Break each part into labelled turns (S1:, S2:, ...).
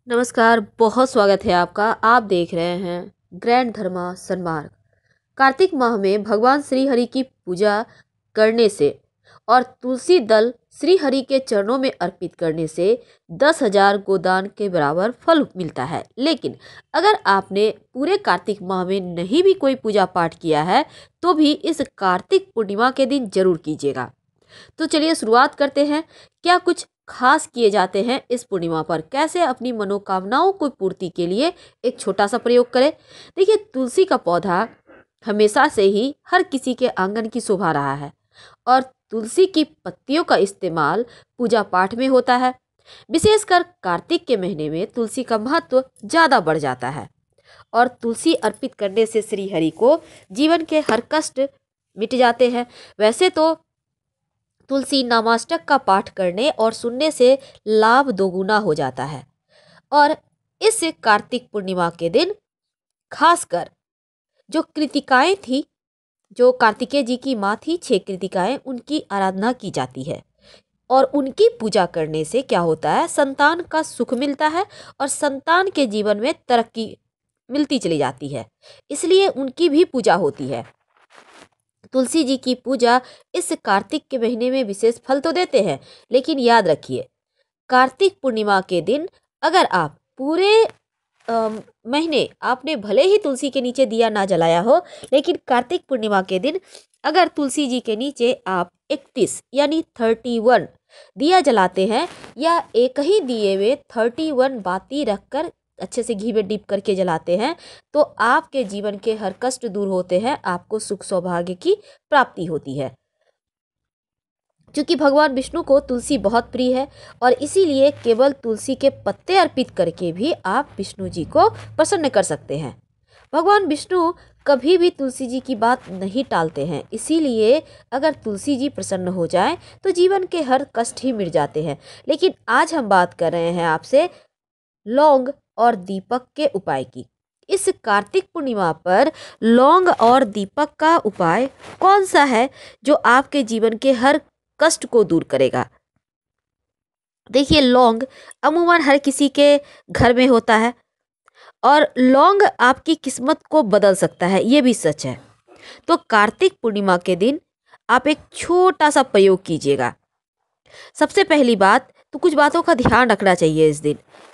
S1: नमस्कार, बहुत स्वागत है आपका। आप देख रहे हैं ग्रैंड धर्मा सन्मार्ग। कार्तिक माह में भगवान श्री हरि की पूजा करने से और तुलसी दल श्री हरि के चरणों में अर्पित करने से 10,000 गोदान के बराबर फल मिलता है। लेकिन अगर आपने पूरे कार्तिक माह में नहीं भी कोई पूजा पाठ किया है तो भी इस कार्तिक पूर्णिमा के दिन जरूर कीजिएगा। तो चलिए शुरुआत करते हैं। क्या कुछ खास किए जाते हैं इस पूर्णिमा पर, कैसे अपनी मनोकामनाओं को पूर्ति के लिए एक छोटा सा प्रयोग करें। देखिए, तुलसी का पौधा हमेशा से ही हर किसी के आंगन की शोभा रहा है और तुलसी की पत्तियों का इस्तेमाल पूजा पाठ में होता है। विशेषकर कार्तिक के महीने में तुलसी का महत्व ज्यादा बढ़ जाता है और तुलसी अर्पित करने से श्री हरि को जीवन के हर कष्ट मिट जाते हैं। वैसे तो तुलसी नामाष्टक का पाठ करने और सुनने से लाभ दोगुना हो जाता है और इस कार्तिक पूर्णिमा के दिन खासकर जो कृतिकाएं थी, जो कार्तिकेय जी की माँ थी, 6 कृतिकाएं, उनकी आराधना की जाती है और उनकी पूजा करने से क्या होता है, संतान का सुख मिलता है और संतान के जीवन में तरक्की मिलती चली जाती है। इसलिए उनकी भी पूजा होती है। तुलसी जी की पूजा इस कार्तिक के महीने में विशेष फल तो देते हैं, लेकिन याद रखिए, कार्तिक पूर्णिमा के दिन अगर आप पूरे महीने आपने भले ही तुलसी के नीचे दिया ना जलाया हो, लेकिन कार्तिक पूर्णिमा के दिन अगर तुलसी जी के नीचे आप 31 यानी 31 दिया जलाते हैं या एक ही दिए में 31 बाती रखकर अच्छे से घी में डीप करके जलाते हैं तो आपके जीवन के हर कष्ट दूर होते हैं, आपको सुख सौभाग्य की प्राप्ति होती है। क्योंकि भगवान विष्णु को तुलसी बहुत प्रिय है और इसीलिए केवल तुलसी के पत्ते अर्पित करके भी आप विष्णु जी को प्रसन्न कर सकते हैं। भगवान विष्णु कभी भी तुलसी जी की बात नहीं टालते हैं, इसीलिए अगर तुलसी जी प्रसन्न हो जाएं तो जीवन के हर कष्ट ही मिट जाते हैं। लेकिन आज हम बात कर रहे हैं आपसे लौंग और दीपक के उपाय की। इस कार्तिक पूर्णिमा पर लौंग और दीपक का उपाय कौन सा है जो आपके जीवन के हर कष्ट को दूर करेगा। देखिए, लौंग अमूमन हर किसी के घर में होता है और लौंग आपकी किस्मत को बदल सकता है, ये भी सच है। तो कार्तिक पूर्णिमा के दिन आप एक छोटा सा प्रयोग कीजिएगा। सबसे पहली बात तो कुछ बातों का ध्यान रखना चाहिए।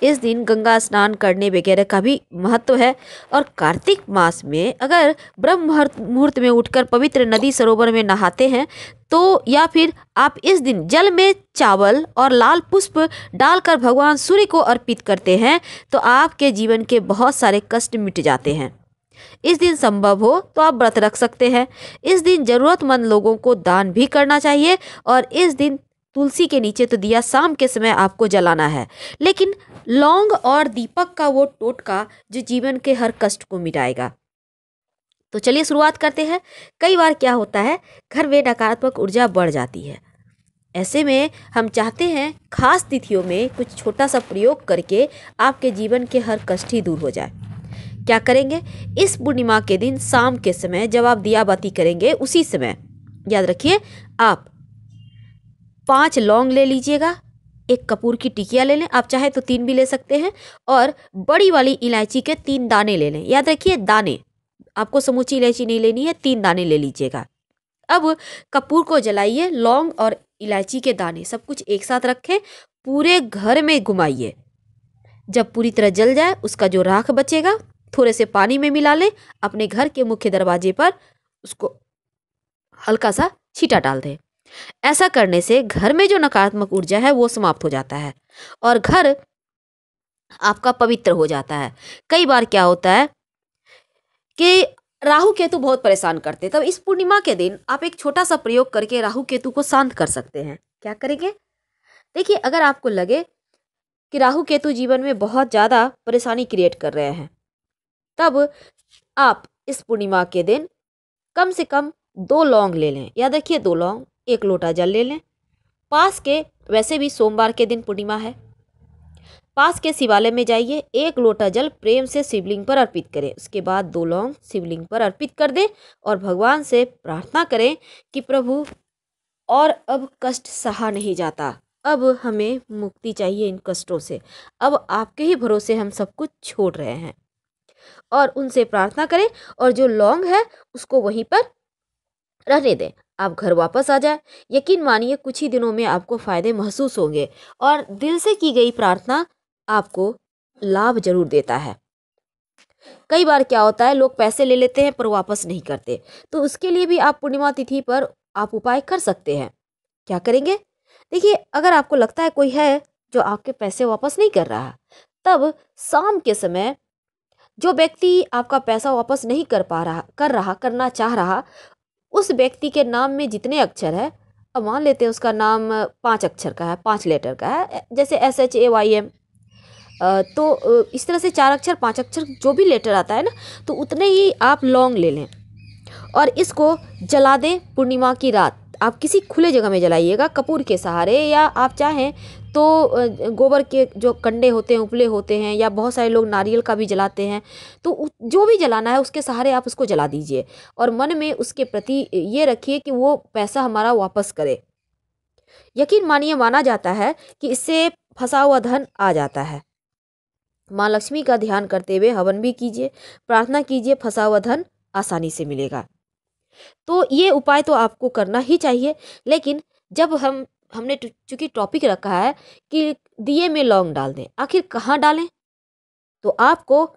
S1: इस दिन गंगा स्नान करने वगैरह का भी महत्व है और कार्तिक मास में अगर ब्रह्म मुहूर्त में उठकर पवित्र नदी सरोवर में नहाते हैं तो या फिर आप इस दिन जल में चावल और लाल पुष्प डालकर भगवान सूर्य को अर्पित करते हैं तो आपके जीवन के बहुत सारे कष्ट मिट जाते हैं। इस दिन संभव हो तो आप व्रत रख सकते हैं। इस दिन जरूरतमंद लोगों को दान भी करना चाहिए और इस दिन तुलसी के नीचे तो दिया शाम के समय आपको जलाना है, लेकिन लौंग और दीपक का वो टोटका जो जीवन के हर कष्ट को मिटाएगा। तो चलिए शुरुआत करते हैं। कई बार क्या होता है, घर में नकारात्मक ऊर्जा बढ़ जाती है। ऐसे में हम चाहते हैं खास तिथियों में कुछ छोटा सा प्रयोग करके आपके जीवन के हर कष्ट ही दूर हो जाए। क्या करेंगे, इस पूर्णिमा के दिन शाम के समय जब आप दिया बाती करेंगे उसी समय याद रखिए आप 5 लौंग ले लीजिएगा, एक कपूर की टिकिया ले लें, आप चाहे तो 3 भी ले सकते हैं, और बड़ी वाली इलायची के 3 दाने ले लें। याद रखिए दाने, आपको समूची इलायची नहीं लेनी है, 3 दाने ले लीजिएगा। अब कपूर को जलाइए, लौंग और इलायची के दाने सब कुछ एक साथ रखें, पूरे घर में घुमाइए। जब पूरी तरह जल जाए उसका जो राख बचेगा थोड़े से पानी में मिला लें, अपने घर के मुख्य दरवाजे पर उसको हल्का सा छींटा डाल दें। ऐसा करने से घर में जो नकारात्मक ऊर्जा है वो समाप्त हो जाता है और घर आपका पवित्र हो जाता है। कई बार क्या होता है कि राहु केतु बहुत परेशान करते हैं, तब इस पूर्णिमा के दिन आप एक छोटा सा प्रयोग करके राहु केतु को शांत कर सकते हैं। क्या करेंगे, देखिए, अगर आपको लगे कि राहु केतु जीवन में बहुत ज़्यादा परेशानी क्रिएट कर रहे हैं तब आप इस पूर्णिमा के दिन कम से कम 2 लौंग ले लें। याद रखिए 2 लौंग, 1 लोटा जल ले लें। पास के, वैसे भी सोमवार के दिन पूर्णिमा है, पास के शिवालय में जाइए, 1 लोटा जल प्रेम से शिवलिंग पर अर्पित करें। उसके बाद 2 लौंग शिवलिंग पर अर्पित कर दें और भगवान से प्रार्थना करें कि प्रभु, और अब कष्ट सहा नहीं जाता, अब हमें मुक्ति चाहिए इन कष्टों से। अब आपके ही भरोसे हम सब कुछ छोड़ रहे हैं। और उनसे प्रार्थना करें और जो लौंग है उसको वहीं पर रहने दें। आप घर वापस आ जाए। यकीन मानिए कुछ ही दिनों में आपको फायदे महसूस होंगे और दिल से की गई प्रार्थना आपको लाभ जरूर देता है। कई बार क्या होता है, लोग पैसे ले लेते हैं पर वापस नहीं करते, तो उसके लिए भी आप पूर्णिमा तिथि पर आप उपाय कर सकते हैं। क्या करेंगे? देखिए, अगर आपको लगता है कोई है जो आपके पैसे वापस नहीं कर रहा, तब शाम के समय जो व्यक्ति आपका पैसा वापस नहीं करना चाह रहा, उस व्यक्ति के नाम में जितने अक्षर है, अब मान लेते हैं उसका नाम 5 अक्षर का है, 5 लेटर का है, जैसे SHAYM, तो इस तरह से 4 अक्षर 5 अक्षर जो भी लेटर आता है ना, तो उतने ही आप लौंग ले लें और इसको जला दें पूर्णिमा की रात। आप किसी खुले जगह में जलाइएगा, कपूर के सहारे, या आप चाहें तो गोबर के जो कंडे होते हैं, उपले होते हैं, या बहुत सारे लोग नारियल का भी जलाते हैं। तो जो भी जलाना है उसके सहारे आप उसको जला दीजिए और मन में उसके प्रति ये रखिए कि वो पैसा हमारा वापस करे। यकीन मानिए, माना जाता है कि इससे फंसा हुआ धन आ जाता है। माँ लक्ष्मी का ध्यान करते हुए हवन भी कीजिए, प्रार्थना कीजिए, फंसा हुआ धन आसानी से मिलेगा। तो ये उपाय तो आपको करना ही चाहिए। लेकिन जब हमने चूंकि टॉपिक रखा है कि दिए में लौंग डाल दें, आखिर कहाँ डालें, तो आपको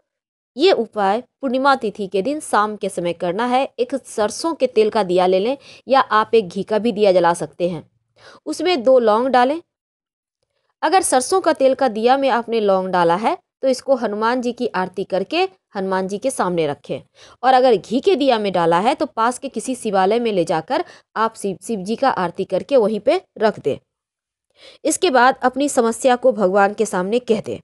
S1: ये उपाय पूर्णिमा तिथि के दिन शाम के समय करना है। एक सरसों के तेल का दिया ले लें या आप एक घी का भी दिया जला सकते हैं, उसमें 2 लौंग डालें। अगर सरसों का तेल का दिया में आपने लौंग डाला है तो इसको हनुमान जी की आरती करके हनुमान जी के सामने रखें, और अगर घी के दिया में डाला है तो पास के किसी शिवालय में ले जाकर आप शिव जी का आरती करके वहीं पे रख दें। इसके बाद अपनी समस्या को भगवान के सामने कह दें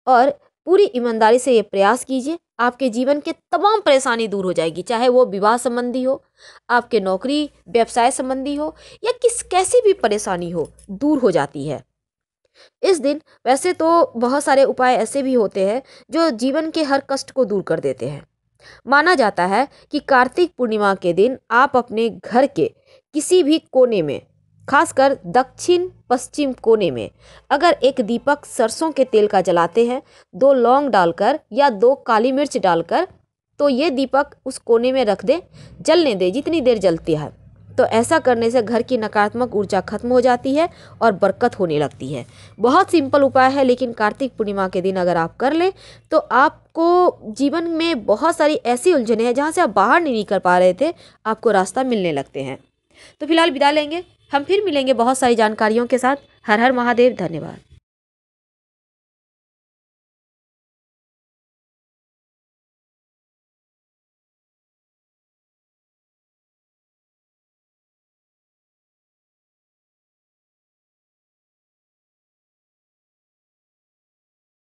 S1: और पूरी ईमानदारी से ये प्रयास कीजिए, आपके जीवन के तमाम परेशानी दूर हो जाएगी, चाहे वो विवाह संबंधी हो, आपके नौकरी व्यवसाय संबंधी हो, या कैसी भी परेशानी हो, दूर हो जाती है। इस दिन वैसे तो बहुत सारे उपाय ऐसे भी होते हैं जो जीवन के हर कष्ट को दूर कर देते हैं। माना जाता है कि कार्तिक पूर्णिमा के दिन आप अपने घर के किसी भी कोने में, खासकर दक्षिण पश्चिम कोने में, अगर एक दीपक सरसों के तेल का जलाते हैं 2 लौंग डालकर या 2 काली मिर्च डालकर, तो ये दीपक उस कोने में रख दें, जलने दें जितनी देर जलती है। तो ऐसा करने से घर की नकारात्मक ऊर्जा खत्म हो जाती है और बरकत होने लगती है। बहुत सिंपल उपाय है, लेकिन कार्तिक पूर्णिमा के दिन अगर आप कर लें तो आपको जीवन में बहुत सारी ऐसी उलझनें हैं जहाँ से आप बाहर नहीं निकल पा रहे थे, आपको रास्ता मिलने लगते हैं। तो फिलहाल विदा लेंगे, हम फिर मिलेंगे बहुत सारी जानकारियों के साथ। हर हर महादेव, धन्यवाद।